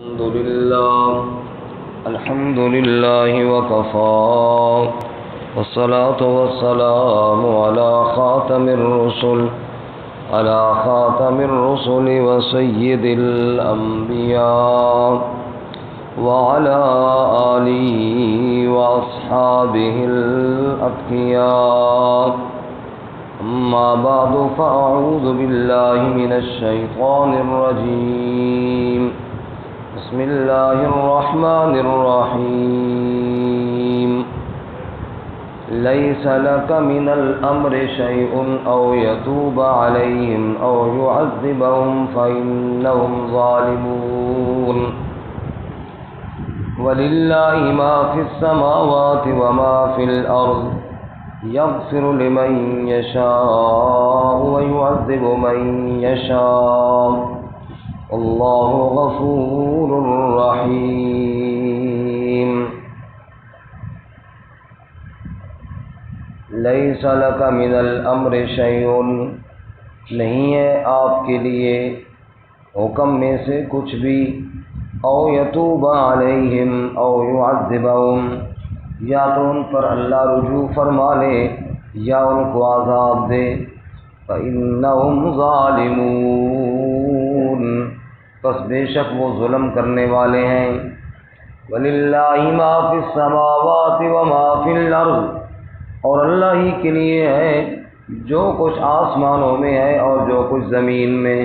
الحمد لله وكفى والصلاة والسلام على خاتم الرسل وسيد الأنبياء وعلى آله وأصحابه الأتقياء. أما بعد فأعوذ بالله من الشيطان الرجيم. بسم الله الرحمن الرحيم. ليس لك من الأمر شيء أو يتوب عليهم أو يعذبهم فإنهم ظالمون. ولله ما في السماوات وما في الأرض يغفر لمن يشاء ويعذب من يشاء والله غفور رحيم. لیس لک من الامر شیء، نہیں ہے آپ کے لیے حکم میں سے کچھ بھی، او یتوب علیہم او یعذبہم، یا تو ان پر اللہ رجوع فرما لے یا ان کو عذاب دے. فإنہم ظالمون، پس بے شک وہ ظلم کرنے والے ہیں. وَلِلَّهِ مَا فِي السَّمَاوَاتِ وَمَا فِي الْأَرْضِ، اور اللہ ہی کے لیے ہے جو کچھ آسمانوں میں ہے اور جو کچھ زمین میں.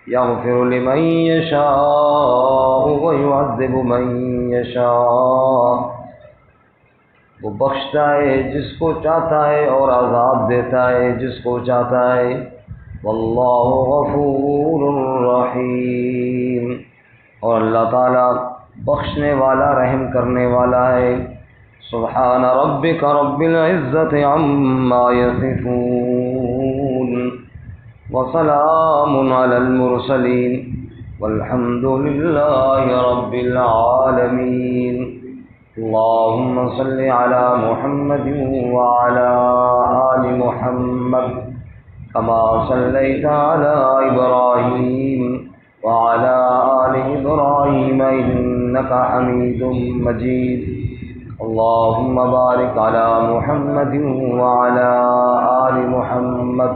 یغفر لمن یشاء ویعذب من یشاء، وہ بخشتا ہے جس کو چاہتا ہے اور عذاب دیتا ہے جس کو چاہتا ہے. واللہ غفور رحیم، اور اللہ تعالی بخشنے والا رحم کرنے والا ہے. سبحان ربک رب العزت عما یصفون وسلام علی المرسلین والحمد للہ رب العالمین. اللهم صل على محمد وعلى آل محمد كما صليت على إبراهيم وعلى آل إبراهيم إنك حميد مجيد. اللهم بارك على محمد وعلى آل محمد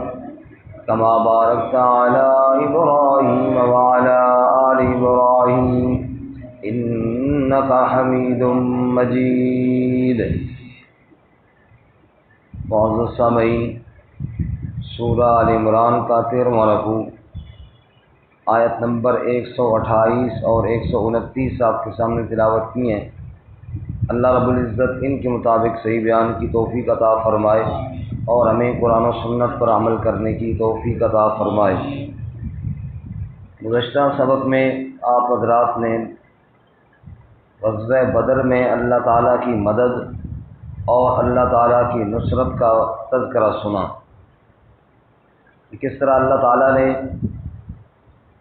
كما باركت على إبراهيم وعلى آل إبراهيم إنك حميد مجيد. معزز سامعین، سورہ آل عمران کا 13واں رکوع آیت نمبر 128 اور 129 آپ کے سامنے تلاوت کی ہیں. اللہ رب العزت ان کے مطابق صحیح بیان کی توفیق عطا فرمائے اور ہمیں قرآن و سنت پر عمل کرنے کی توفیق عطا فرمائے. گزشتہ سبق میں آپ حضرات نے غزوہ بدر میں اللہ تعالیٰ کی مدد اور اللہ تعالیٰ کی نصرت کا تذکرہ سنا کہ کس طرح اللہ تعالیٰ نے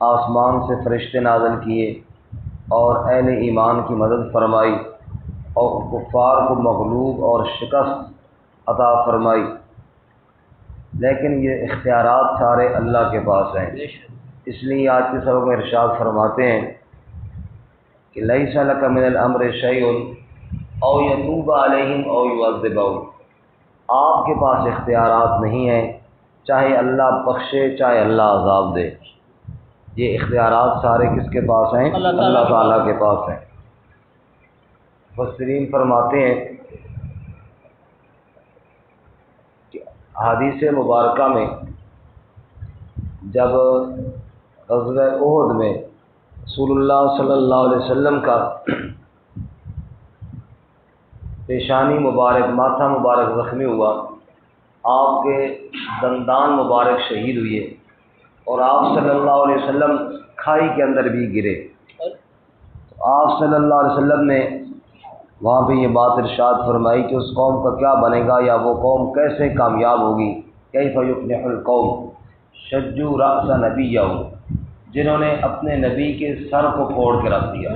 آسمان سے فرشتے نازل کیے اور اہل ایمان کی مدد فرمائی اور کفار کو مغلوب اور شکست عطا فرمائی. لیکن یہ اختیارات سارے اللہ کے پاس ہیں. اس لیے آج کے سبق میں ارشاد فرماتے ہیں کہ لیس لک من الامر شیء او یتوب علیہم او یعذبہم، آپ کے پاس اختیارات نہیں ہیں، چاہے اللہ بخشے چاہے اللہ عذاب دے. یہ اختیارات سارے کس کے پاس ہیں؟ اللہ تعالیٰ کے پاس ہیں. مفسرین فرماتے ہیں کہ حدیث مبارکہ میں جب غزوہ احد میں رسول اللہ صلی اللہ علیہ وسلم کا پیشانی مبارک، ماتھا مبارک زخمی ہوا، آپ کے دندان مبارک شہید ہوئے اور آپ صلی اللہ علیہ وسلم کھائی کے اندر بھی گرے. آپ صلی اللہ علیہ وسلم نے وہاں پہ یہ بات ارشاد فرمائی کہ اس قوم کا کیا بنے گا، یا وہ قوم کیسے کامیاب ہوگی. کیف یفلح القوم شجوا رأس نبیہ، جنہوں نے اپنے نبی کے سر کو پھوڑ کے رکھ دیا،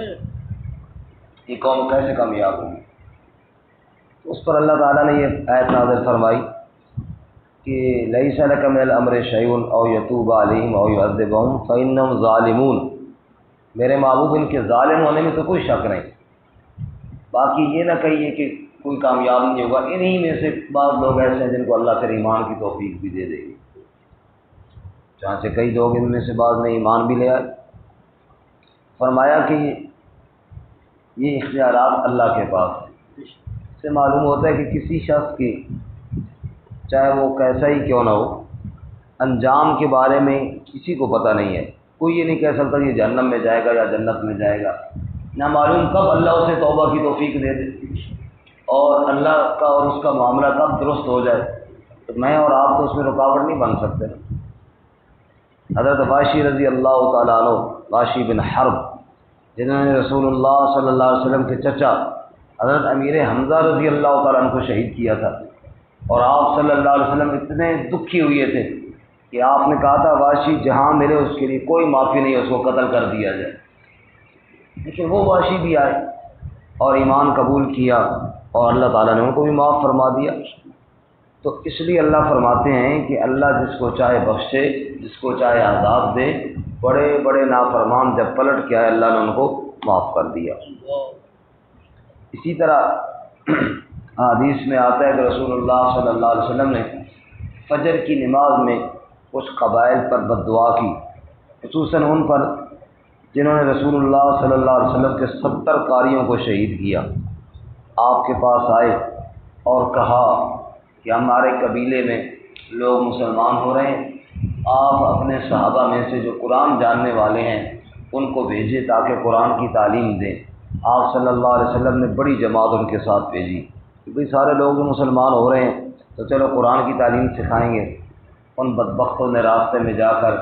یہ قوم کیسے کامیاب ہوگی. اس پر اللہ تعالیٰ نے یہ آیت نازل فرمائی کہ لیس لک من الامر شیء او یتوب علیہم او یعذبہم فانہم ظالمون، میرے محبوب ان کے ظالم ہونے میں تو کوئی شک نہیں، باقی یہ نہ کہیے کہ کوئی کامیاب نہیں ہوگا۔ انہی میں سے بعض لوگ ایسے ہیں جن کو اللہ پھر ایمان کی توفیق بھی دے دے گی، جہاں سے کئی لوگ ان میں سے بعض نے ایمان بھی لے آئے۔ فرمایا کہ یہ اختیارات اللہ کے پاس ہیں۔ اس سے معلوم ہوتا ہے کہ کسی شخص کی چاہے وہ کیسا ہی کیوں نہ ہو، انجام کے بارے میں کسی کو پتہ نہیں ہے۔ کوئی یہ نہیں کہہ سکتا یہ جہنم میں جائے گا یا جنت میں جائے گا، نہ معلوم کب اللہ اسے توبہ کی توفیق دے دے اور اللہ کا اور اس کا معاملہ کب درست ہو جائے، تو میں اور آپ تو اس میں رکاوٹ نہیں بن سکتے۔ حضرت واشی رضی اللہ تعالیٰ عنہ، واشی بن حرب، جنہوں نے رسول اللہ صلی اللہ علیہ وسلم کے چچا حضرت امیر حمزہ رضی اللہ تعالیٰ عنہ کو شہید کیا تھا، اور آپ صلی اللہ علیہ وسلم اتنے دکھی ہوئے تھے کہ آپ نے کہا تھا واشی جہاں ملے اس کے لیے کوئی معافی نہیں، اس کو قتل کر دیا جائے۔ لیکن وہ واشی بھی آئے اور ایمان قبول کیا اور اللہ تعالیٰ نے ان کو بھی معاف فرما دیا۔ تو اس لیے اللہ فرماتے ہیں کہ اللہ جس کو چاہے بخشے، جس کو چاہے عذاب دے۔ بڑے بڑے نافرمان جب پلٹ کے آئے اللہ نے ان کو معاف کر دیا۔ اسی طرح حدیث میں آتا ہے کہ رسول اللہ صلی اللہ علیہ وسلم نے فجر کی نماز میں کچھ قبائل پر بد دعا کی، خصوصاً ان پر جنہوں نے رسول اللہ صلی اللہ علیہ وسلم کے 70 قاریوں کو شہید کیا۔ آپ کے پاس آئے اور کہا کہ ہمارے قبیلے میں لوگ مسلمان ہو رہے ہیں، آپ اپنے صحابہ میں سے جو قرآن جاننے والے ہیں ان کو بھیجے تاکہ قرآن کی تعلیم دیں۔ آپ صلی اللہ علیہ وسلم نے بڑی جماعت ان کے ساتھ بھیجی کہ بھئی سارے لوگ جو مسلمان ہو رہے ہیں تو چلو قرآن کی تعلیم سکھائیں گے۔ ان بدبختوں نے راستے میں جا کر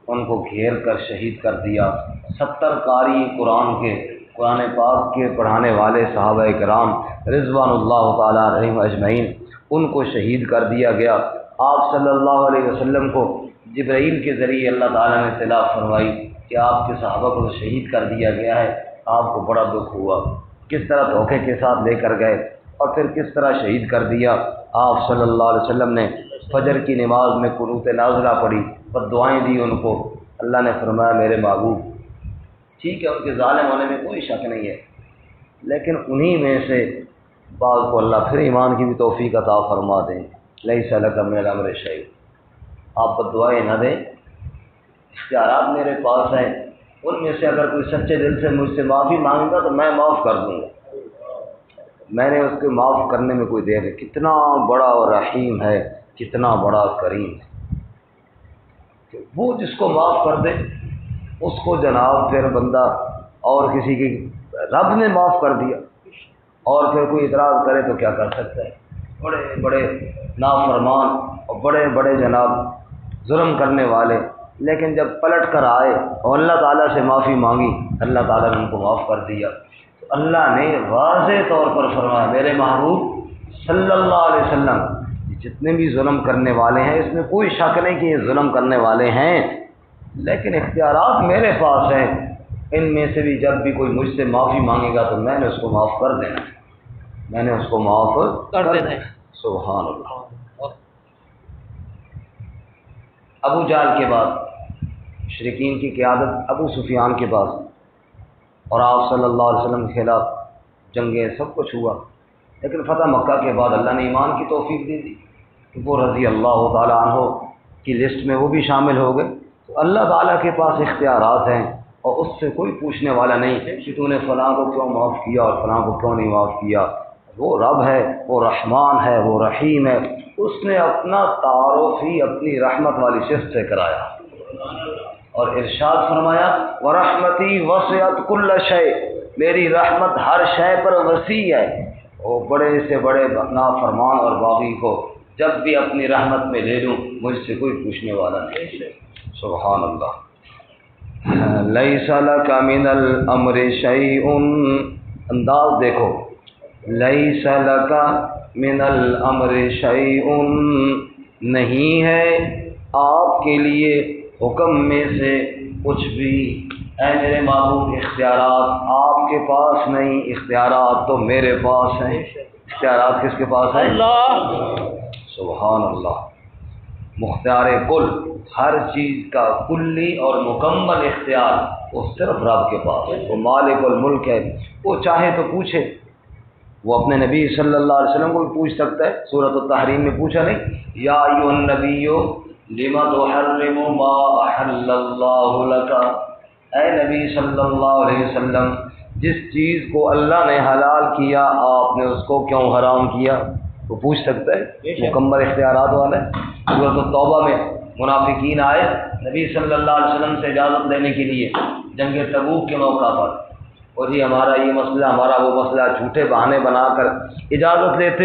ان کو گھیر کر شہید کر دیا۔ 70 قاری قرآن کے، قرآن پاک کے پڑھانے والے صحابہ کرام رضوان اللہ تعالیٰ علیہم اجمعین، ان کو شہید کر دیا گیا۔ آپ صلی اللہ علیہ وسلم کو جبرائیل کے ذریعے اللہ تعالیٰ نے اطلاع فرمائی کہ آپ کے صحابہ کو شہید کر دیا گیا ہے۔ آپ کو بڑا دکھ ہوا، کس طرح دھوکے کے ساتھ لے کر گئے اور پھر کس طرح شہید کر دیا۔ آپ صلی اللہ علیہ وسلم نے فجر کی نماز میں قنوت نازلہ پڑھی، بد دعائیں دی ان کو۔ اللہ نے فرمایا میرے محبوب ٹھیک ہے ان کے ظالم ہونے میں کوئی شک نہیں ہے، لیکن انہی میں سے بعض کو اللہ پھر ایمان کی بھی توفیق عطا فرما دیں۔ لیس لک من الامر شیء، آپ بد دعائیں نہ دیں، اختیارات میرے پاس ہیں، ان میں سے اگر کوئی سچے دل سے مجھ سے معافی مانگے گا تو میں معاف کر دوں گا۔ میں نے اس کے معاف کرنے میں کوئی دیر نہیں۔ کتنا بڑا رحیم ہے، کتنا بڑا کریم ہے کہ وہ جس کو معاف کر دے اس کو جناب پھر بندہ اور کسی کی رب نے معاف کر دیا اور پھر کوئی اعتراض کرے تو کیا کر سکتا ہے۔ بڑے بڑے نافرمان اور بڑے بڑے جناب ظلم کرنے والے، لیکن جب پلٹ کر آئے اور اللہ تعالیٰ سے معافی مانگی اللہ تعالیٰ نے ان کو معاف کر دیا۔ تو اللہ نے واضح طور پر فرمایا میرے محبوب صلی اللہ علیہ وسلم جتنے بھی ظلم کرنے والے ہیں اس میں کوئی شک نہیں کہ یہ ظلم کرنے والے ہیں، لیکن اختیارات میرے پاس ہیں، ان میں سے بھی جب بھی کوئی مجھ سے معافی مانگے گا تو میں نے اس کو معاف کر دینا، میں نے اس کو معاف کر دینا۔ سبحان اللہ۔ ابو جہل کے بعد مشرکین کی قیادت ابو سفیان کے پاس، اور آپ صلی اللہ علیہ وسلم کے خلاف جنگیں سب کچھ ہوا، لیکن فتح مکہ کے بعد اللہ نے ایمان کی توفیق دے دی کہ وہ رضی اللہ تعالیٰ عنہ کی لسٹ میں وہ بھی شامل ہو گئے۔ تو اللہ تعالیٰ کے پاس اختیارات ہیں اور اس سے کوئی پوچھنے والا نہیں کہ تو نے فلاں کو کیوں معاف کیا اور فلاں کو کیوں نہیں معاف کیا۔ وہ رب ہے، وہ رحمان ہے، وہ رحیم ہے، اس نے اپنا تعارف ہی اپنی رحمت والی صفت سے کرایا اور ارشاد فرمایا وَرَحْمَتِي وَسِعَتْ كُلَّ شَيْءٍ، میری رحمت ہر شے پر وسیع ہے۔ وہ بڑے سے بڑے نافرمان اور باغی کو جب بھی اپنی رحمت میں لے لوں مجھ سے کوئی پوچھنے والا نہیں۔ سبحان اللہ۔ لیس لک من الامر شیء، انداز دیکھو، لیس لک من الامر شیء، نہیں ہے آپ کے لیے حکم میں سے کچھ بھی۔ اے میرے محبوب اختیارات آپ کے پاس نہیں، اختیارات تو میرے پاس ہیں۔ اختیارات کس کے پاس ہیں؟ اللہ۔ سبحان اللہ۔ مختار کل، ہر چیز کا کلی اور مکمل اختیار وہ صرف رب کے پاس ہے، وہ مالک الملک ہے، وہ چاہے تو پوچھے، وہ اپنے نبی صلی اللہ علیہ وسلم کو بھی پوچھ سکتا ہے، سورۃ التحریم میں پوچھا نہیں، یا ایھا النبی لم تحرم ما احل اللہ لک، اے نبی صلی اللہ علیہ وسلم جس چیز کو اللہ نے حلال کیا آپ نے اس کو کیوں حرام کیا، وہ پوچھ سکتا ہے، مکمل اختیارات والا ہے۔ سورۃ التوبہ میں منافقین آئے نبی صلی اللہ علیہ وسلم سے اجازت لینے کے لیے جنگ تبوک کے موقع پر، اور جی ہمارا یہ مسئلہ، ہمارا وہ مسئلہ، جھوٹے بہانے بنا کر اجازت لیتے،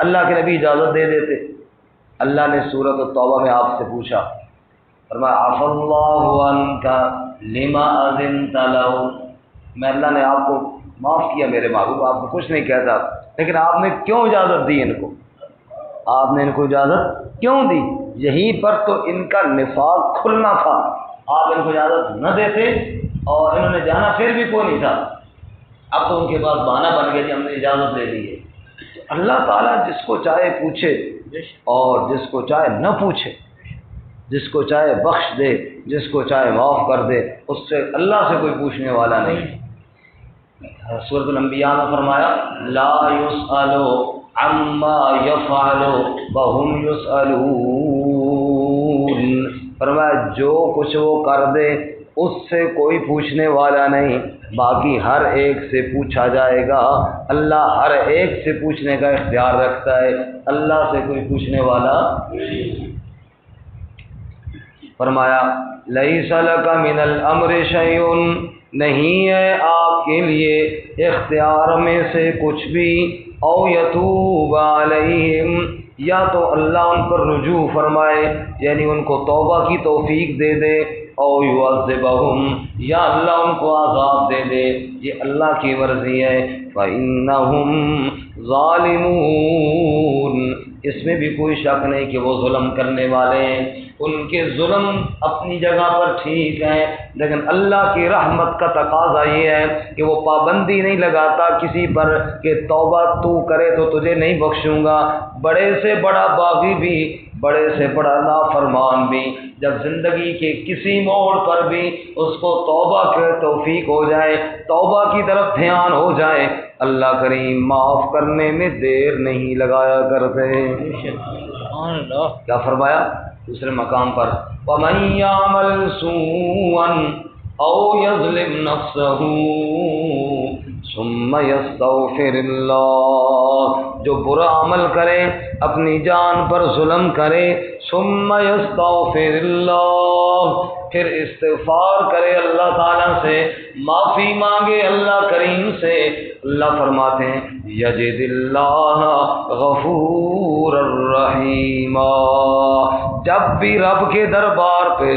اللہ کے نبی اجازت دے دیتے۔ اللہ نے سورۃ التوبہ میں آپ سے پوچھا، فرمایا عفا اللہ عنک لما اذنت لہ، میں اللہ نے آپ کو معاف کیا میرے محبوب، آپ کو کچھ نہیں کہتا، لیکن آپ نے کیوں اجازت دی ان کو، آپ نے ان کو اجازت کیوں دی؟ یہیں پر تو ان کا نفاق کھلنا تھا، آپ ان کو اجازت نہ دیتے اور انہوں نے جانا پھر بھی کوئی نہیں تھا، اب تو ان کے پاس بہانہ بن گیا کہ ہم نے اجازت دے دی ہے۔ اللہ تعالیٰ جس کو چاہے پوچھے اور جس کو چاہے نہ پوچھے، جس کو چاہے بخش دے، جس کو چاہے معاف کر دے، اس سے اللہ سے کوئی پوچھنے والا نہیں۔ سورۃ الانبیاء میں فرمایا لا یسأل عما یفعل وهم یسألون، فرمایا جو کچھ وہ کر دے اس سے کوئی پوچھنے والا نہیں، باقی ہر ایک سے پوچھا جائے گا، اللہ ہر ایک سے پوچھنے کا اختیار رکھتا ہے، اللہ سے کوئی پوچھنے والا۔ فرمایا لیس لک من الامر شیء، نہیں ہے آپ کے لیے اختیار میں سے کچھ بھی، او یتوب علیہم، یا تو اللہ ان پر رجوع فرمائے یعنی ان کو توبہ کی توفیق دے دے، او یعذبہم، یا اللہ ان کو عذاب دے دے، یہ اللہ کی مرضی ہے، فإنہم ظالمون، اس میں بھی کوئی شک نہیں کہ وہ ظلم کرنے والے ہیں، ان کے ظلم اپنی جگہ پر ٹھیک ہیں، لیکن اللہ کی رحمت کا تقاضا یہ ہے کہ وہ پابندی نہیں لگاتا کسی پر کہ توبہ تو کرے تو تجھے نہیں بخشوں گا، بڑے سے بڑا باغی بھی، بڑے سے بڑا نافرمان بھی، جب زندگی کے کسی موڑ پر بھی اس کو توبہ کے توفیق ہو جائے، توبہ کی طرف دھیان ہو جائے، اللہ کریم معاف کرنے میں دیر نہیں لگایا کرتے۔ کیا فرمایا دوسرے مقام پر وَمَن يَعْمَلْ سُوءًا أَوْ يَظْلِمْ نَفْسَهُ ثُمَّ يَسْتَغْفِرِ اللَّهَ، جو برا عمل کرے، اپنی جان پر ظلم کرے، ثُمَّ يَسْتَغْفِرِ اللَّهَ، پھر استغفار کرے اللہ تعالیٰ سے، معافی مانگے اللہ کریم سے، اللہ فرماتے ہیں یجد اللہ غفور الرحیم، جب بھی رب کے دربار پہ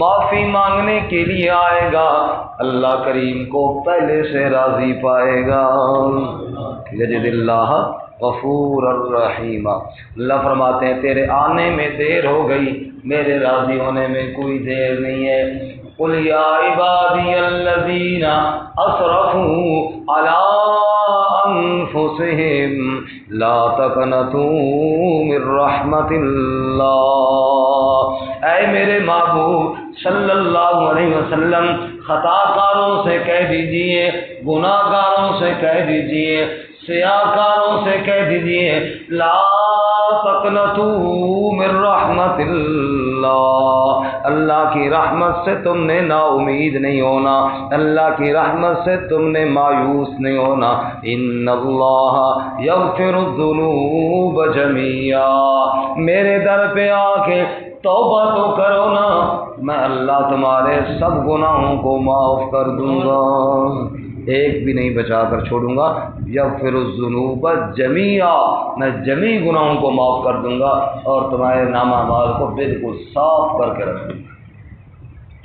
معافی مانگنے کے لیے آئے گا اللہ کریم کو پہلے سے راضی پائے گا، یجد اللہ غفور الرحیم۔ اللہ فرماتے ہیں تیرے آنے میں دیر ہو گئی، میرے راضی ہونے میں کوئی دیر نہیں ہے۔ قل یا عبادی الذین اسرفوا علی انفسہم لا تقنطوا من رحمت اللہ، اے میرے محبوب صلی اللہ علیہ وسلم خطا کاروں سے کہہ دیجئے، گناہ گاروں سے کہہ دیجئے، سیاہ کاروں سے کہہ دیجئے لا تقنطوا من رحمت اللہ، اللہ کی رحمت سے تم نے نا امید نہیں ہونا، اللہ کی رحمت سے تم نے مایوس نہیں ہونا، ان اللہ یغفر الذنوب جميعا، میرے در پہ آ کے توبہ تو کرو نا، میں اللہ تمہارے سب گناہوں کو معاف کر دوں گا، ایک بھی نہیں بچا کر چھوڑوں گا، یغفر الذنوب جميعا، میں جمیع گناہوں کو معاف کر دوں گا اور تمہارے نامہ اعمال کو بالکل صاف کر کے رکھ دوں گا۔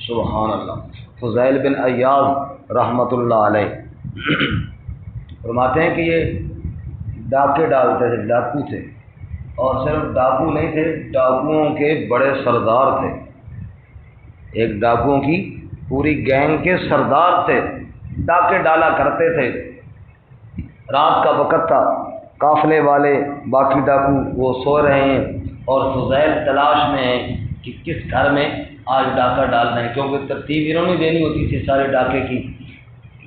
سبحان اللہ۔ فضیل بن عیاض رحمۃ اللہ علیہ فرماتے ہیں کہ یہ ڈاکے ڈالتے تھے، ڈاکو تھے، اور صرف ڈاکو نہیں تھے، ڈاکوؤں کے بڑے سردار تھے، ایک ڈاکوؤں کی پوری گینگ کے سردار تھے، ڈاکے ڈالا کرتے تھے، رات کا وقت تھا، قافلے والے باقی ڈاکو وہ سو رہے ہیں، اور فضیل تلاش میں ہے کہ کس گھر میں آج ڈاکہ ڈالنا ہے، کیونکہ ترتیب انہوں نے دینی ہوتی تھی سارے ڈاکے کی۔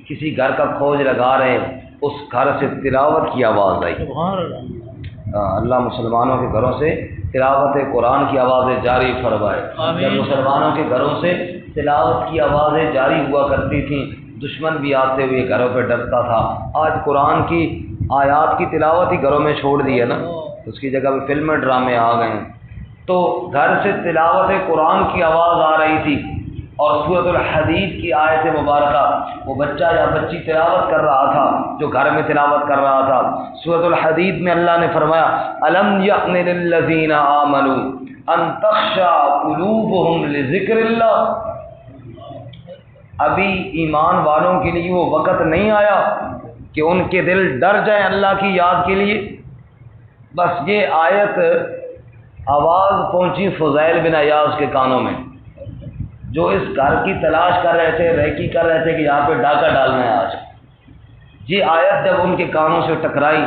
کسی گھر کا کھوج لگا رہے ہیں، اس گھر سے تلاوت کی آواز آئی۔ اللہ مسلمانوں کے گھروں سے تلاوت قرآن کی آوازیں جاری فرمائے۔ جب مسلمانوں کے گھروں سے تلاوت کی آوازیں جاری ہوا کرتی تھیں، دشمن بھی آتے ہوئے گھروں پہ ڈرتا تھا۔ آج قرآن کی آیات کی تلاوت ہی گھروں میں چھوڑ دی ہے نا، اس کی جگہ پہ فلمیں ڈرامے آ گئے ہیں۔ تو گھر سے تلاوت قرآن کی آواز آ رہی تھی، اور سورۃ الحدید کی آیت مبارکہ وہ بچہ یا بچی تلاوت کر رہا تھا جو گھر میں تلاوت کر رہا تھا۔ سورۃ الحدید میں اللہ نے فرمایا الم یأن للذین آمنوا ان تخشع قلوبهم لذکر اللہ، ابھی ایمان والوں کے لیے وہ وقت نہیں آیا کہ ان کے دل ڈر جائیں اللہ کی یاد کے لیے۔ بس یہ آیت آواز پہنچی فضیل بن عیاض کے کانوں میں، جو اس گھر کی تلاش کر رہے تھے، ریکی کر رہے تھے کہ یہاں پہ ڈاکہ ڈالنا ہے آج۔ یہ آیت جب ان کے کانوں سے ٹکرائی،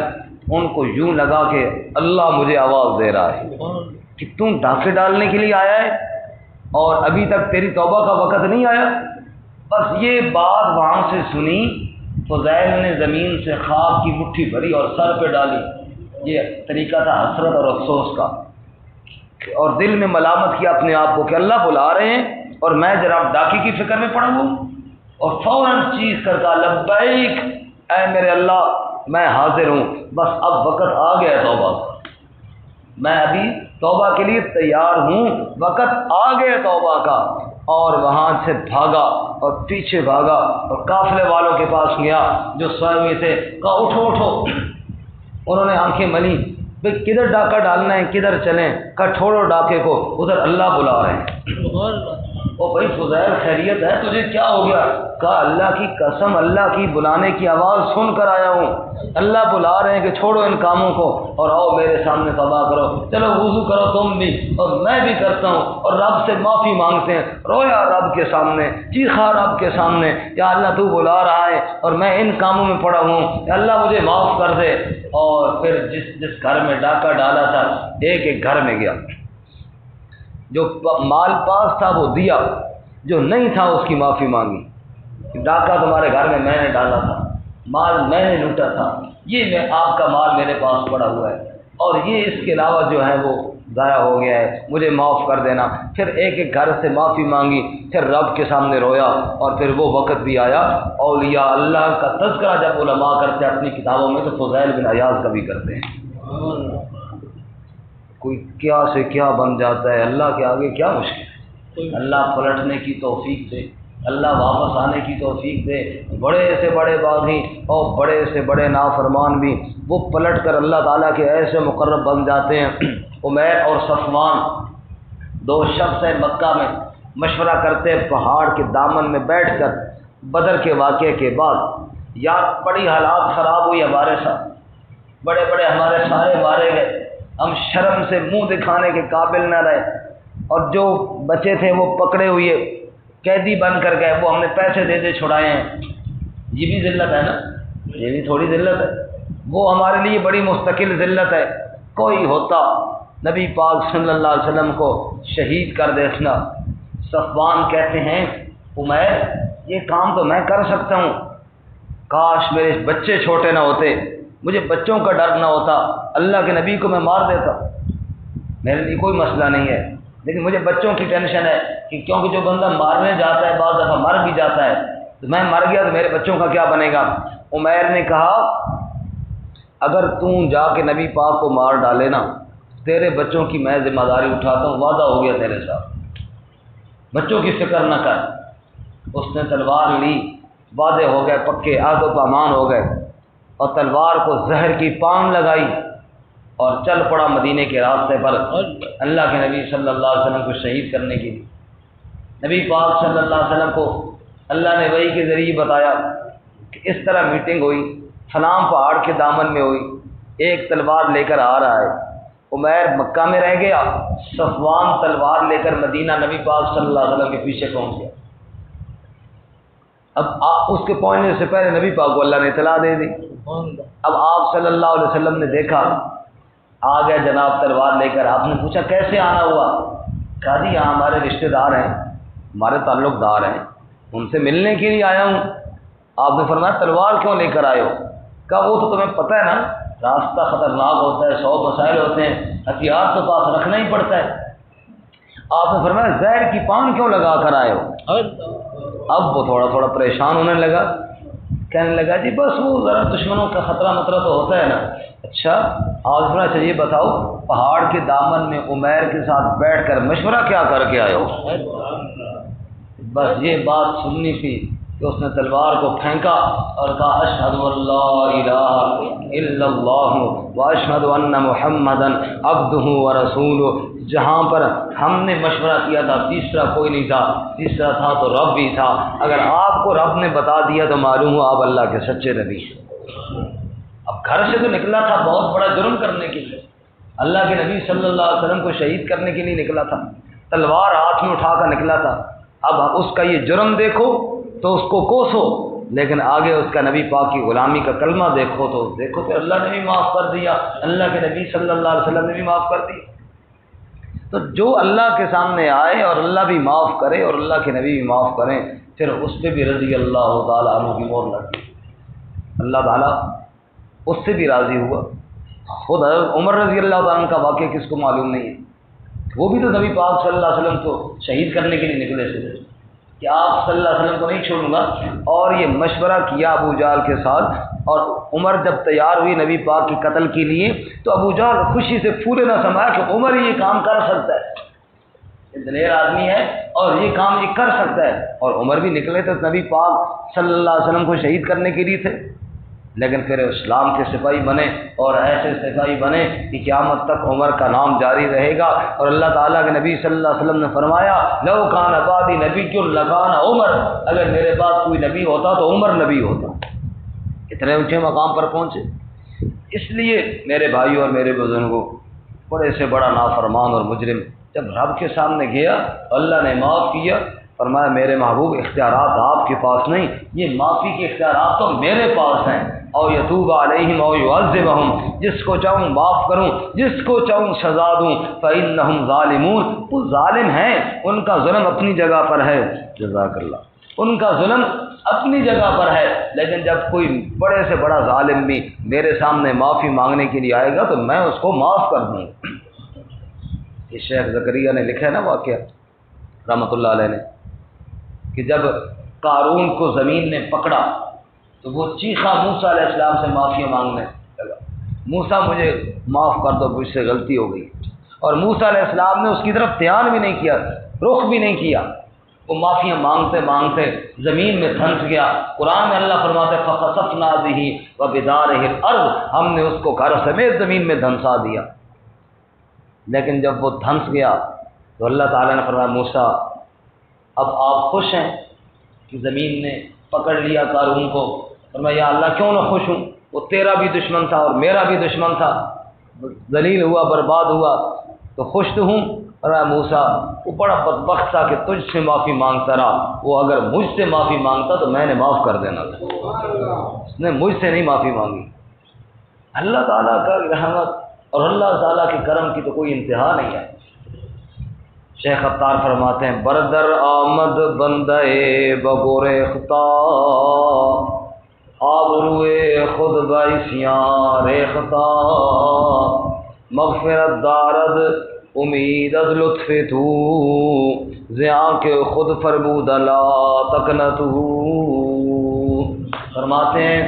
ان کو یوں لگا کہ اللہ مجھے آواز دے رہا ہے کہ تم ڈاکے ڈالنے کے لیے آیا ہے اور ابھی تک تیری توبہ کا وقت نہیں آیا۔ بس یہ بات وہاں سے سنی، فضیل نے زمین سے خواب کی مٹھی بھری اور سر پہ ڈالی۔ یہ طریقہ تھا حسرت اور افسوس کا، اور دل میں ملامت کیا اپنے آپ کو کہ اللہ بلا رہے ہیں اور میں ذرا ڈاکے کی فکر میں پڑا ہوں، اور فوراً چیخ کر کہا لبیک اے میرے اللہ میں حاضر ہوں، بس اب وقت آ گیا ہے توبہ کا، میں ابھی توبہ کے لیے تیار ہوں، وقت آ گیا توبہ کا۔ اور وہاں سے بھاگا اور پیچھے بھاگا اور قافلے والوں کے پاس گیا جو سوئے ہوئے تھے، کہا اٹھو اٹھو۔ انہوں نے آنکھیں ملی، بھئی کدھر ڈاکہ ڈالنا ہے، کدھر چلیں؟ کہا چھوڑو ڈاکے کو، ادھر اللہ بلا رہے ہیں۔ او بھائی فضیل خیریت ہے، تجھے کیا ہو گیا؟ کہا اللہ کی قسم، اللہ کی بلانے کی آواز سن کر آیا ہوں، اللہ بلا رہے ہیں کہ چھوڑو ان کاموں کو اور آؤ میرے سامنے توبہ کرو، چلو وضو کرو تم بھی اور میں بھی کرتا ہوں، اور رب سے معافی مانگتے ہیں۔ رویا رب کے سامنے، چیخا رب کے سامنے، یا اللہ تو بلا رہا ہے اور میں ان کاموں میں پڑا ہوں، یا اللہ مجھے معاف کر دے۔ اور پھر جس گھر میں ڈاکہ ڈالا تھا ایک ایک گھر میں گیا، جو مال پاس تھا وہ دیا، جو نہیں تھا اس کی معافی مانگی۔ ڈاکہ تمہارے گھر میں نے ڈالا تھا، مال میں نے لوٹا تھا، یہ آپ کا مال میرے پاس پڑا ہوا ہے، اور یہ اس کے علاوہ جو ہے وہ ضائع ہو گیا ہے، مجھے معاف کر دینا۔ پھر ایک ایک گھر سے معافی مانگی، پھر رب کے سامنے رویا، اور پھر وہ وقت بھی آیا۔ اولیاء اللہ کا تذکرہ جب علماء کرتے ہیں اپنی کتابوں میں تو فضیل بن عیاض کا بھی کرتے ہیں۔ کوئی کیا سے کیا بن جاتا ہے، اللہ کے آگے کیا مشکل ہے۔ اللہ پلٹنے کی توفیق دے، اللہ واپس آنے کی توفیق دے۔ بڑے سے بڑے باغی اور بڑے سے بڑے نافرمان بھی وہ پلٹ کر اللہ تعالیٰ کے ایسے مقرب بن جاتے ہیں۔ عمیر اور صفوان دو شخص ہیں مکہ میں، مشورہ کرتے پہاڑ کے دامن میں بیٹھ کر بدر کے واقعے کے بعد، یار بڑی حالات خراب ہوئی ہمارے ساتھ، بڑے بڑے ہمارے سارے مارے گئے، ہم شرم سے منہ دکھانے کے قابل نہ رہے، اور جو بچے تھے وہ پکڑے ہوئے قیدی بن کر گئے، وہ ہم نے پیسے دے دے چھڑائے ہیں۔ یہ بھی ذلت ہے نا، یہ بھی تھوڑی ذلت ہے، وہ ہمارے لیے بڑی مستقل ذلت ہے۔ کوئی ہوتا نبی پاک صلی اللہ علیہ وسلم کو شہید کر دینا۔ صفوان کہتے ہیں عمیر یہ کام تو میں کر سکتا ہوں، کاش میرے بچے چھوٹے نہ ہوتے، مجھے بچوں کا ڈر نہ ہوتا، اللہ کے نبی کو میں مار دیتا، میرے لیے کوئی مسئلہ نہیں ہے، لیکن مجھے بچوں کی ٹینشن ہے کہ کیونکہ جو بندہ مارنے جاتا ہے بعض دفعہ مر بھی جاتا ہے، تو میں مر گیا تو میرے بچوں کا کیا بنے گا۔ عمیر نے کہا اگر تم جا کے نبی پاک کو مار ڈالے نا، تیرے بچوں کی میں ذمہ داری اٹھاتا ہوں، وعدہ ہو گیا تیرے ساتھ، بچوں کی فکر نہ کر۔ اس نے تلوار لی، وعدے ہو گئے پکے، عہد و پیمان ہو گئے، اور تلوار کو زہر کی پان لگائی اور چل پڑا مدینے کے راستے پر اللہ کے نبی صلی اللہ علیہ وسلم کو شہید کرنے کے لیے۔ نبی پاک صلی اللہ علیہ وسلم کو اللہ نے وحی کے ذریعے بتایا کہ اس طرح میٹنگ ہوئی، فلاں پہاڑ کے دامن میں ہوئی، ایک تلوار لے کر آ رہا ہے۔ عمیر مکہ میں رہ گیا، صفوان تلوار لے کر مدینہ نبی پاک صلی اللہ علیہ وسلم کے پیچھے پہنچ گیا۔ اب اس کے پہنچنے سے پہلے نبی پاک کو اللہ نے اطلاع دے دی۔ اب آپ صلی اللہ علیہ وسلم نے دیکھا آ گیا جناب تلوار لے کر. آپ نے پوچھا کیسے آنا ہوا؟ کہا جی یہاں ہمارے رشتہ دار ہیں، ہمارے تعلق دار ہیں، ان سے ملنے کے لیے آیا ہوں. آپ نے فرمایا تلوار کیوں لے کر آئے ہو؟ کہا وہ تو تمہیں پتہ ہے نا، راستہ خطرناک ہوتا ہے، 100 مسائل ہوتے ہیں، ہتھیار تو پاس رکھنا ہی پڑتا ہے. آپ نے فرمایا زہر کی پان کیوں لگا کر آئے ہو؟ اب وہ تھوڑا تھوڑا پریشان ہونے لگا، کہنے لگا جی بس وہ ذرا دشمنوں کا خطرہ مطرہ تو ہوتا ہے نا. اچھا آپ نے اچھا یہ بتاؤ پہاڑ کے دامن میں عمیر کے ساتھ بیٹھ کر مشورہ کیا کر کے آئے ہو؟ بس یہ بات سننی تھی کہ اس نے تلوار کو پھینکا اور کہا اشہد ان لا الہ الا اللہ واشہد ان محمدا عبدہ ورسولہ. جہاں پر ہم نے مشورہ کیا تھا تیسرا کوئی نہیں تھا، تیسرا تھا تو رب ہی تھا. اگر آپ کو رب نے بتا دیا تو معلوم ہو آپ اللہ کے سچے نبی ہیں. اب گھر سے تو نکلا تھا بہت بڑا جرم کرنے کے لیے، اللہ کے نبی صلی اللہ علیہ وسلم کو شہید کرنے کے لیے نکلا تھا، تلوار ہاتھ میں اٹھا کر نکلا تھا. اب اس کا یہ جرم دیکھو تو اس کو کوسو، لیکن آگے اس کا نبی پاک کی غلامی کا کلمہ دیکھو تو دیکھو کہ اللہ نے بھی معاف کر دیا، اللہ کے نبی صلی اللہ علیہ وسلم نے بھی معاف کر دیا. تو جو اللہ کے سامنے آئے اور اللہ بھی معاف کرے اور اللہ کے نبی بھی معاف کریں، پھر اس پہ بھی رضی اللہ تعالیٰ عنہ کی مہر لگی. اللہ تعالیٰ اس سے بھی راضی ہوا. خود حضرت عمر رضی اللہ تعالیٰ عنہ کا واقعہ کس کو معلوم نہیں ہے؟ وہ بھی تو نبی پاک صلی اللہ علیہ وسلم کو شہید کرنے کے لیے نکلے تھے کہ آپ صلی اللہ علیہ وسلم کو نہیں چھوڑوں گا. اور یہ مشورہ کیا ابو جہل کے ساتھ، اور عمر جب تیار ہوئی نبی پاک کے قتل کے لیے تو ابو جہل خوشی سے پھولے نہ سمایا کہ عمر یہ کام کر سکتا ہے، یہ دلیر آدمی ہے اور یہ کام یہ کر سکتا ہے. اور عمر بھی نکلے تو نبی پاک صلی اللہ علیہ وسلم کو شہید کرنے کے لیے تھے، لیکن پھر اسلام کے سپاہی بنے اور ایسے سپاہی بنے کہ قیامت تک عمر کا نام جاری رہے گا. اور اللہ تعالیٰ کے نبی صلی اللہ علیہ وسلم نے فرمایا لو کان بعدی نبی لکان عمر، اگر میرے بعد کوئی نبی ہوتا تو عمر نبی ہوتا. اتنے اونچے مقام پر پہنچے. اس لیے میرے بھائیوں اور میرے بزرگوں، بڑے سے بڑا نافرمان اور مجرم جب رب کے سامنے گیا اللہ نے معاف کیا، فرمایا میرے محبوب اختیارات آپ کے پاس نہیں، یہ معافی کے اختیارات تو میرے پاس ہیں. او یتوب علیہم او یعذبہم، جس کو چاہوں معاف کروں، جس کو چاہوں سزا دوں. فإنہم ظالمون، وہ ظالم ہیں، ان کا ظلم اپنی جگہ پر ہے. جزاک اللہ. ان کا ظلم اپنی جگہ پر ہے، لیکن جب کوئی بڑے سے بڑا ظالم بھی میرے سامنے معافی مانگنے کے لیے آئے گا تو میں اس کو معاف کر دوں. یہ شیخ زکریا نے لکھا ہے نا واقعہ رحمۃ اللہ علیہ نے، کہ جب قارون کو زمین نے پکڑا تو وہ چیخا موسیٰ علیہ السلام سے معافی مانگنے لگا، موسیٰ مجھے معاف کر دو، مجھ سے غلطی ہو گئی. اور موسیٰ علیہ السلام نے اس کی طرف دھیان بھی نہیں کیا، رخ بھی نہیں کیا. وہ معافیاں مانگتے مانگتے زمین میں دھنس گیا. قرآن میں اللہ فرماتے ہیں فَخَسَفْنَا بِهِ وَبِدَارِهِ الْأَرْضِ، ہم نے اس کو گھر سمیت زمین میں دھنسا دیا. لیکن جب وہ دھنس گیا تو اللہ تعالیٰ نے فرمایا موسیٰ اب آپ خوش ہیں کہ زمین نے پکڑ لیا قارون کو؟ فرمایا یا اللہ کیوں نہ خوش ہوں، وہ تیرا بھی دشمن تھا اور میرا بھی دشمن تھا، ذلیل ہوا برباد ہوا، تو خوش تو ہوں. فرمایا موسیٰ وہ بڑا بدبخت تھا کہ تجھ سے معافی مانگتا رہا، وہ اگر مجھ سے معافی مانگتا تو میں نے معاف کر دینا تھا، اس نے مجھ سے نہیں معافی مانگی. اللہ تعالیٰ کا رحمت اور اللہ تعالیٰ کے کرم کی تو کوئی انتہا نہیں ہے. شیخ ابتار فرماتے ہیں بردر آمد بندے بگور خطا، آبروئے خود بائسیاں ریختہ، مغفرت دارد امید از لطف تو، زیاں کے خود فرمود لا تکنتو. فرماتے ہیں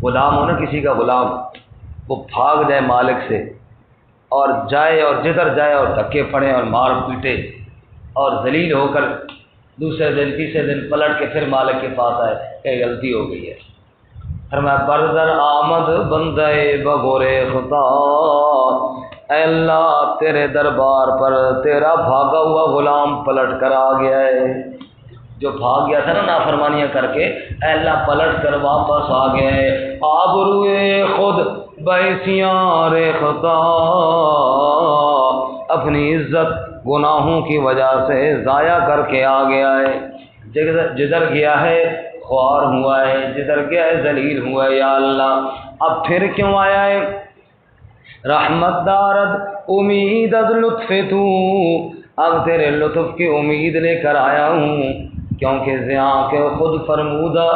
غلام ہو نا کسی کا غلام، وہ بھاگ جائے مالک سے اور جائے اور جدھر جائے اور دھکے پڑے اور مار پیٹے اور ذلیل ہو کر دوسرے دن تیسرے دن پلٹ کے پھر مالک کے پاس آئے کہ غلطی ہو گئی ہے. فرمایا بردر آمد بندے بغور خطا، اے اللہ تیرے دربار پر تیرا بھاگا ہوا غلام پلٹ کر آ گیا ہے. جو بھاگ گیا تھا نا نافرمانیاں کر کے، اے اللہ پلٹ کر واپس آ گیا ہے. آبروئے خود بیسیاں ریختہ، اپنی عزت گناہوں کی وجہ سے ضائع کر کے آ گیا ہے. جدھر گیا ہے خوار ہوا ہے، جدھر گیا ہے ذلیل ہوا ہے. یا اللہ اب پھر کیوں آیا ہے؟ رحمت دارد امید از لطف تو، اب تیرے لطف کی امید لے کر آیا ہوں، کیونکہ زیاں کے خود فرمودہ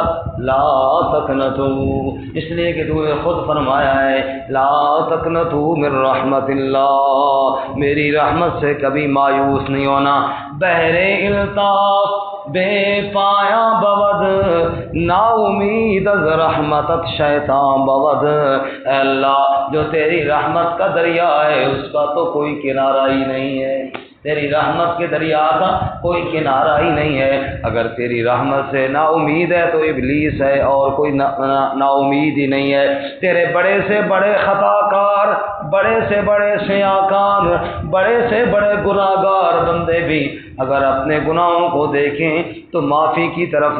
لا تقنطو، اس لیے کہ تو نے خود فرمایا ہے لا تقنطو من رحمت اللہ، میری رحمت سے کبھی مایوس نہیں ہونا۔ بحر الطاف بے پایا بود، نا امید از رحمتت شیطان بود، اے اللہ جو تیری رحمت کا دریا ہے اس کا تو کوئی کنارہ ہی نہیں ہے، تیری رحمت کے دریا کا کوئی کنارہ ہی نہیں ہے، اگر تیری رحمت سے نا امید ہے تو ابلیس ہے اور کوئی نا امید ہی نہیں ہے۔ تیرے بڑے سے بڑے خطا کار، بڑے سے بڑے سیاکار، بڑے سے بڑے گناہ گار بندے بھی اگر اپنے گناہوں کو دیکھیں تو معافی کی طرف،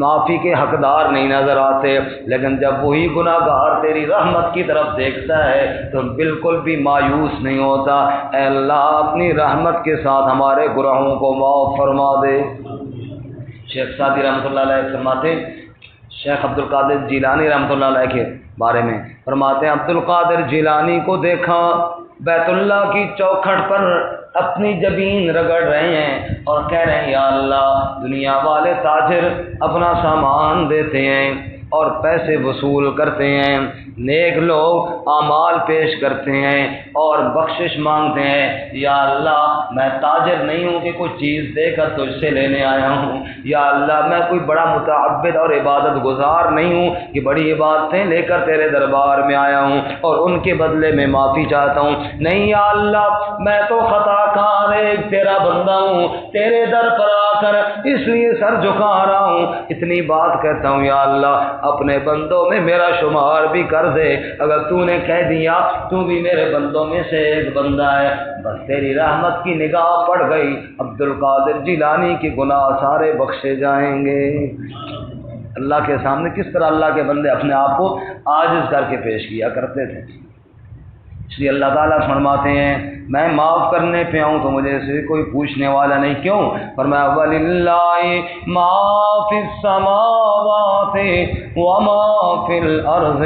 معافی کے حقدار نہیں نظر آتے، لیکن جب وہی گناہ گار تیری رحمت کی طرف دیکھتا ہے تو بالکل بھی مایوس نہیں ہوتا۔ اے اللہ اپنی رحمت کے ساتھ ہمارے گناہوں کو معاف فرما دے۔ شیخ سعدی رحمۃ اللہ علیہ فرماتے، شیخ عبد القادر جیلانی رحمۃ اللہ علیہ کے بارے میں فرماتے ہیں، عبد القادر جیلانی کو دیکھا بیت اللہ کی چوکھٹ پر اپنی جبین رگڑ رہے ہیں اور کہہ رہے ہیں یا اللہ دنیا والے تاجر اپنا سامان دیتے ہیں اور پیسے وصول کرتے ہیں، نیک لوگ اعمال پیش کرتے ہیں اور بخشش مانگتے ہیں، یا اللہ میں تاجر نہیں ہوں کہ کوئی چیز دے کر تجھ سے لینے آیا ہوں، یا اللہ میں کوئی بڑا متعبد اور عبادت گزار نہیں ہوں کہ بڑی عبادتیں لے کر تیرے دربار میں آیا ہوں اور ان کے بدلے میں معافی چاہتا ہوں، نہیں یا اللہ میں تو خطا کار ایک تیرا بندہ ہوں، تیرے در پر آ کر اس لیے سر جھکا رہا ہوں، اتنی بات کہتا ہوں یا اللہ اپنے بندوں میں میرا شمار بھی کر دے، اگر تو نے کہہ دیا تو بھی میرے بندوں میں سے ایک بندہ ہے، بس تیری رحمت کی نگاہ پڑ گئی، عبد القادر جیلانی کے گناہ سارے بخشے جائیں گے۔ اللہ کے سامنے کس طرح اللہ کے بندے اپنے آپ کو عاجز کر کے پیش کیا کرتے تھے، اس لیے اللہ تعالیٰ فرماتے ہیں میں معاف کرنے پہ آؤں تو مجھے سے کوئی پوچھنے والا نہیں، کیوں؟ فرمایا وَلِلَّهِ مَا فِي السَّمَاوَاتِ وَمَا فِي الْأَرْضِ،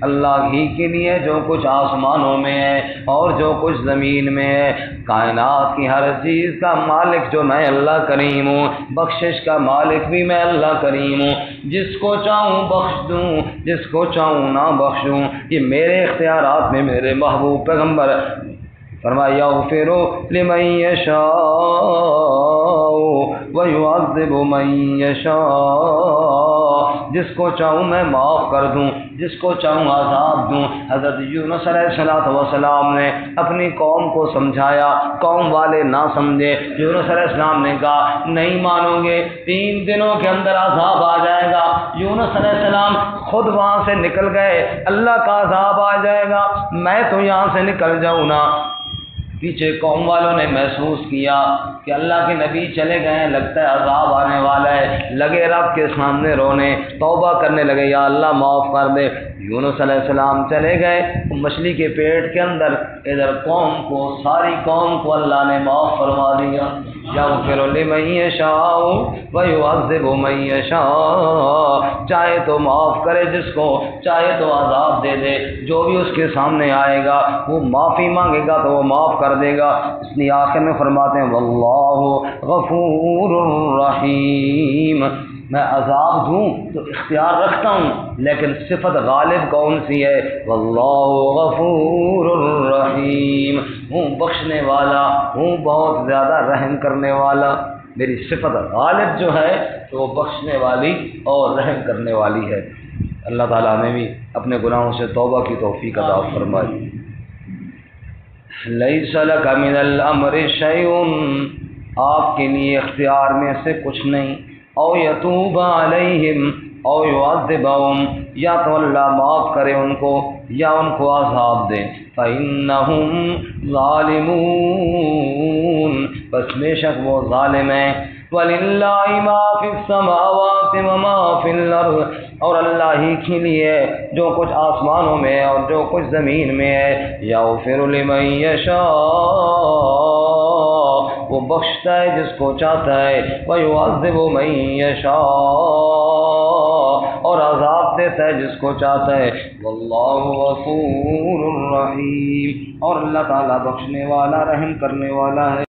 اللہ ہی کے لیے جو کچھ آسمانوں میں ہے اور جو کچھ زمین میں ہے، کائنات کی ہر چیز کا مالک جو میں اللہ کریم ہوں، بخشش کا مالک بھی میں اللہ کریم ہوں، جس کو چاہوں بخش دوں، جس کو چاہوں نہ بخشوں، یہ میرے اختیارات میں میرے محبوب پیغمبر فرمایا یغفر لمن یشاء ویعذب من یشاء، جس کو چاہوں میں معاف کر دوں، جس کو چاہوں عذاب دوں۔ حضرت یونس علیہ السلام نے اپنی قوم کو سمجھایا، قوم والے نہ سمجھے، یونس علیہ السلام نے کہا نہیں مانو گے 3 دنوں کے اندر عذاب آ جائے گا، یونس علیہ السلام خود وہاں سے نکل گئے، اللہ کا عذاب آ جائے گا میں تو یہاں سے نکل جاؤں نا۔ پیچھے قوم والوں نے محسوس کیا کہ اللہ کے نبی چلے گئے ہیں، لگتا ہے عذاب آنے والا ہے، لگے رب کے سامنے رونے، توبہ کرنے لگے یا اللہ معاف کر دے۔ یونس علیہ السلام چلے گئے مچھلی کے پیٹ کے اندر، ادھر قوم کو، ساری قوم کو اللہ نے معاف فرما دیا، یغفر لمن یشاء ویعذب من یشاء، چاہے تو معاف کرے جس کو، چاہے تو عذاب دے دے، جو بھی اس کے سامنے آئے گا وہ معافی مانگے گا تو وہ معاف کر دے گا۔ اس لیے آخر میں فرماتے ہیں واللہ غفور رحیم، میں عذاب دوں تو اختیار رکھتا ہوں لیکن صفت غالب کون سی ہے؟ واللہ غفور الرحیم، ہوں بخشنے والا، ہوں بہت زیادہ رحم کرنے والا، میری صفت غالب جو ہے تو وہ بخشنے والی اور رحم کرنے والی ہے۔ اللہ تعالیٰ ہمیں بھی اپنے گناہوں سے توبہ کی توفیق عطا فرمائے۔ لیس لک من الامر شیء، آپ کے لیے اختیار میں سے کچھ نہیں، او یتوب علیہم او یعذبہم، یا تو اللہ معاف کرے ان کو یا ان کو عذاب دے، فإنہم ظالمون، بس بے شک وہ ظالم ہیں، وَلِلَّهِ مَا فِي السَّمَاوَاتِ وَمَا فِي الْأَرْضِ، اور اللہ ہی کے لیے جو کچھ آسمانوں میں ہے اور جو کچھ زمین میں ہے، یغفر لمن یشاء، وہ بخشتا ہے جس کو چاہتا ہے، وَيُعَذِّبُ مَن یشاء، اور عذاب دیتا ہے جس کو چاہتا ہے، واللہ غفور الرحیم، اور اللہ تعالیٰ بخشنے والا رحم کرنے والا ہے۔